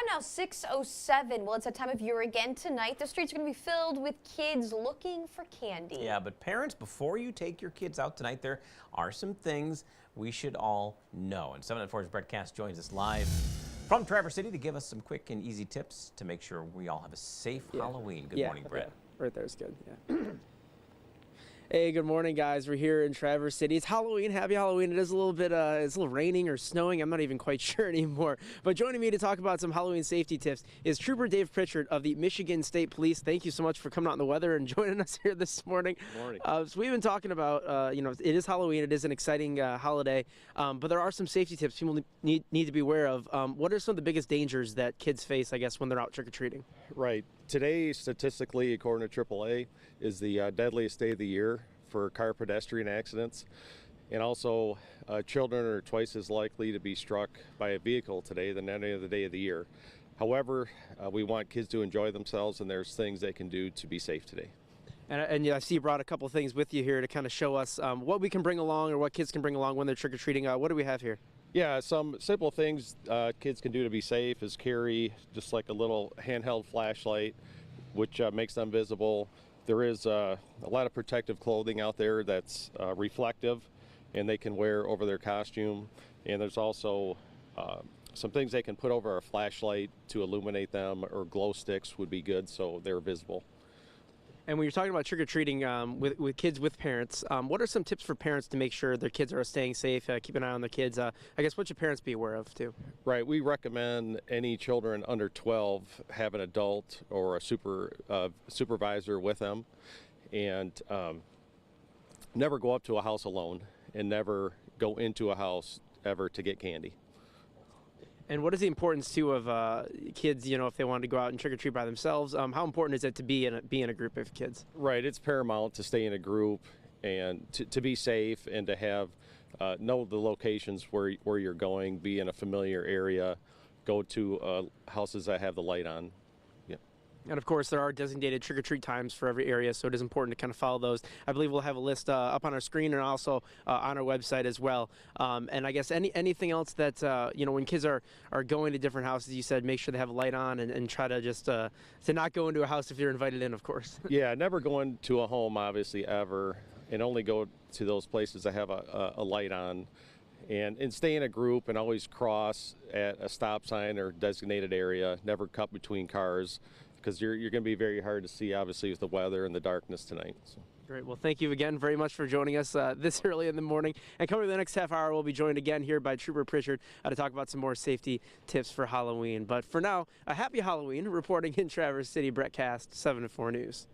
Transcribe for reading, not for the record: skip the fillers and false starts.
now 6:07. Well, it's that time of year again tonight. The streets are going to be filled with kids looking for candy. Yeah, but parents, before you take your kids out tonight, there are some things we should all know. And 7 at 4's Brett Cass joins us live from Traverse City to give us some quick and easy tips to make sure we all have a safe Halloween. Good morning, Brett. Yeah, right there's good. Yeah. Hey, good morning, guys. We're here in Traverse City. It's Halloween. Happy Halloween. It is a little bit, it's a little raining or snowing. I'm not even quite sure anymore. But joining me to talk about some Halloween safety tips is Trooper Dave Pritchard of the Michigan State Police. Thank you so much for coming out in the weather and joining us here this morning. Good morning. So we've been talking about, it is Halloween. It is an exciting holiday, but there are some safety tips people need to be aware of. What are some of the biggest dangers that kids face, I guess, when they're out trick-or-treating? Right. Today, statistically, according to AAA, is the deadliest day of the year for car pedestrian accidents. And also, children are twice as likely to be struck by a vehicle today than any other day of the year. However, we want kids to enjoy themselves, and there's things they can do to be safe today. And yeah, I see you brought a couple things with you here to kind of show us what we can bring along or what kids can bring along when they're trick-or-treating. What do we have here? Yeah, some simple things kids can do to be safe is carry just like a little handheld flashlight, which makes them visible. There is a lot of protective clothing out there that's reflective, and they can wear over their costume. And there's also some things they can put over a flashlight to illuminate them, or glow sticks would be good so they're visible. And when you're talking about trick-or-treating with kids with parents, what are some tips for parents to make sure their kids are staying safe, keep an eye on their kids? I guess what should parents be aware of too? Right, we recommend any children under 12 have an adult or a supervisor with them, and never go up to a house alone, and never go into a house ever to get candy. And what is the importance too of kids? If they want to go out and trick or treat by themselves, how important is it to be in a group of kids? Right, it's paramount to stay in a group and to be safe, and to have know the locations where you're going, be in a familiar area, go to houses that have the light on. And of course, there are designated trick-or-treat times for every area, so it is important to kind of follow those. I believe we'll have a list up on our screen and also on our website as well. And I guess anything else that, when kids are going to different houses, you said make sure they have a light on, and try to just to not go into a house if you're invited in, of course. Yeah, never go into a home, obviously, ever, and only go to those places that have a light on. And stay in a group, and always cross at a stop sign or designated area. Never cut between cars, because you're going to be very hard to see, obviously, with the weather and the darkness tonight. So. Great. Well, thank you again very much for joining us this early in the morning. And coming in the next half hour, we'll be joined again here by Trooper Pritchard to talk about some more safety tips for Halloween. But for now, a happy Halloween. Reporting in Traverse City, Brett Cass, 7 at 4 News.